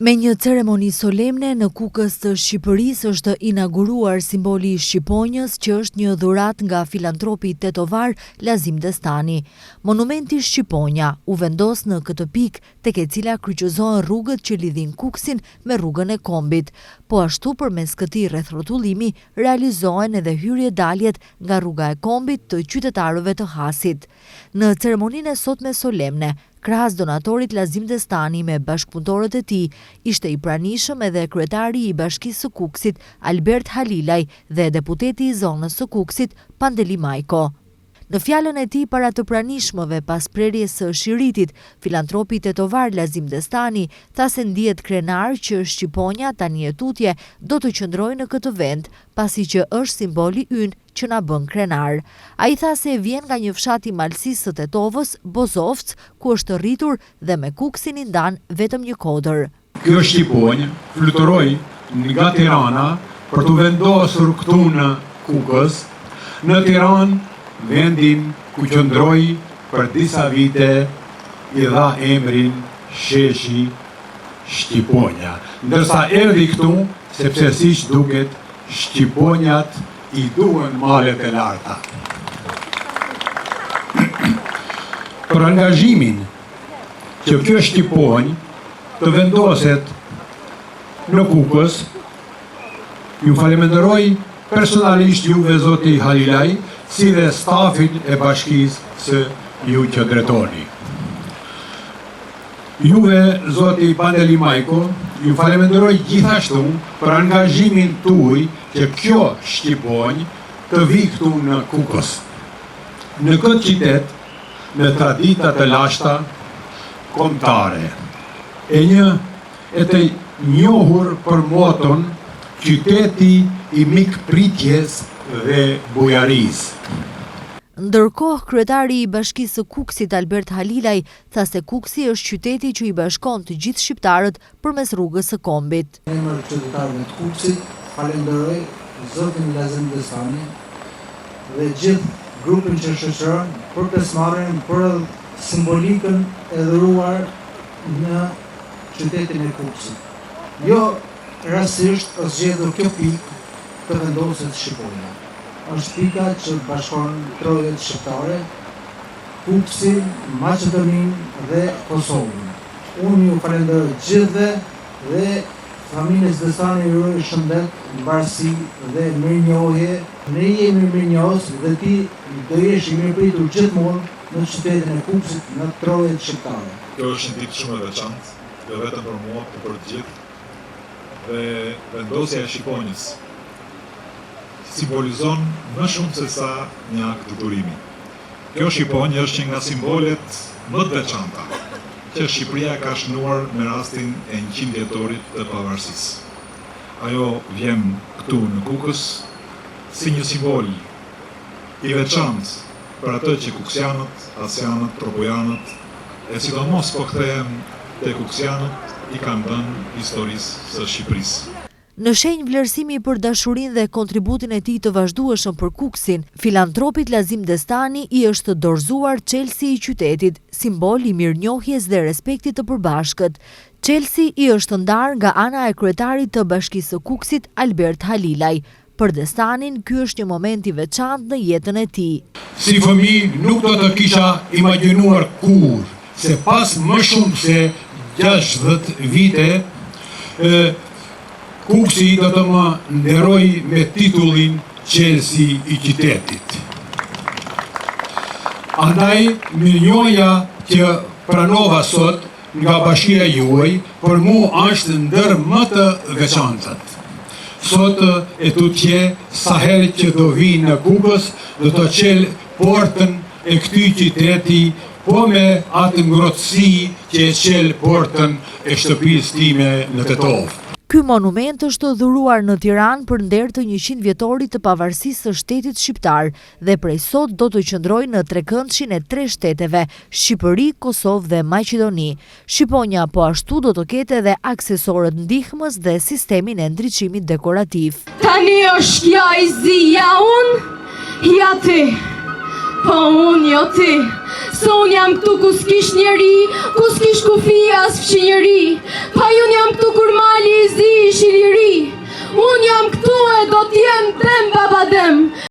Me një ceremoni solemne në Kukës të Shqipërisë është inauguruar simboli i Shqiponjës, që është një dhuratë nga filantropi tetovar Lazim Destani. Monumenti Shqiponja u vendos në këtë pikë, tek e cila kryqëzohen rrugët që lidhin Kukësin me rrugën e Kombit. Po ashtu përmes këtij rrethrotullimi realizohen edhe hyrje-daljet nga rruga e Kombit të qytetarëve të Hasit. Në ceremoninë e sotme solemne, krahas donatorit Lazim Destani me bashkëpunëtorët e tij, ishte i pranishëm edhe kryetari i Bashkisë së Kukësit Albert Halilaj dhe deputeti i zonës së Kukësit Pandeli Majko. Në fjalën e tij para të pranishmëve pas prerjes së Shiritit, filantropi tetovar Lazim Destani tha se ndihet krenar që Shqiponja tani e tutje do të qëndrojë në këtë vend, pasi që është simboli ynë që na bën krenar. Ai tha se vjen nga një fshat i Malësisë së Tetovës, Bozovc, ku është rritur dhe me Kukësin i ndan vetëm një kodër. Kjo Shqiponjë fluturoi nga Tirana për të vendosur këtu në Kukës, në Tiranë, vendin ku qëndroi për disa vite, i dha emrin sheshi Shqiponja. Ndërsa erdhi këtu, sepse siç duket, Shqiponjat i duhen malet e larta. Për angazhimin që kjo Shqiponjë të vendoset në Kukës, ju faleminderoj personalisht juve zoti Halilaj, si dhe stafin e bashkisë së ju që drejtoni. Juve zoti Pandeli Majko, ju faleminderoj gjithashtu për angazhimin tuaj që kjo Shqiponjë të vi këtu në Kukës. Në këtë qytet, me tradita të lashta kombëtare, e të njohur për moton qyteti i mikpritjes dhe bujarisë. Ndërkohë, kryetari i Bashkisë së Kukësit Albert Halilaj tha se Kukësi është qyteti që i bashkon të gjithë shqiptarët përmes rrugës së Kombit. Në emër të qytetarëve të Kukësit, falenderoj zotin Lazim Destani dhe gjithë grupin që shoqëron për pjesëmarrjen për simbolikën e dhuruar në qytetin e Kukësit. Jo rastësisht është zgjedhur kjo pikë të vendoset Shqiponja. Është pika që bashkon trojet shqiptare, Kukësin, Maqedoninë dhe Kosovën. Unë ju falenderoj gjithëve dhe familjes Destani ju uroj shëndet, mbarësi dhe mirënjohje. Ne jemi mirënjohës dhe ti do jesh i mirëpritur gjithmonë në qytetin e Kukësit, në trojet shqiptare. Kjo është një ditë shumë e veçantë, jo vetëm për mua, por për të gjithë. Dhe vendosja e Shqiponjës simbolizon më shumë se sa një akt dëdurimi. Kjo Shqiponjë është një nga simbolet më të veçanta që Shqipëria ka shënuar me rastin e 100 vjetorit të pavarësisë. Ajo vjen këtu në Kukës si një simbol i veçantë për atë që kuksianët, hasianët, trobojanët, e sidomos po kthehem te kuksianët, i kanë dhënë historisë së Shqipërisë. Në shenjë vlerësimi për dashurinë dhe kontributin e tij të vazhdueshëm për Kukësin, filantropit Lazim Destani i është dorëzuar Çelësi i qytetit, simbol i mirënjohjes dhe respektit të përbashkët. Çelësi i është ndarë nga ana e kryetarit të Bashkisë së Kukësit Albert Halilaj. Për Destanin, ky është një moment i veçantë në jetën e tij. Si fëmijë nuk do të kisha imagjinuar kurrë se pas më shumë se 60 vite Kukësi do të më nderoj me titullin Çelësi i qytetit. Andaj, mirënjohja që pranova sot nga bashkia juaj, për mua është ndër më të veçantat. Sot e tutje, sa herë që do vi në Kukës, do të qel portën e këtij qyteti, po me atë ngrohtësi që e qel portën e shtëpisë time në Tetovë. Ky monument është dhuruar në Tiranë për nder të 100 vjetorit të pavarësisë së shtetit shqiptar dhe prej sot do të qëndrojë në trekëndshin e 3 shteteve, Shqipëri, Kosovë dhe Maqedoni. Shqiponja po ashtu do të ketë edhe aksesorët ndihmës dhe sistemin e ndriçimit dekorativ. Tani është ja i zi, ja unë, ja ti, po unë jo ti. Se unë jam këtu ku s'kish njeri, ku s'kish kufi as fqinjeri.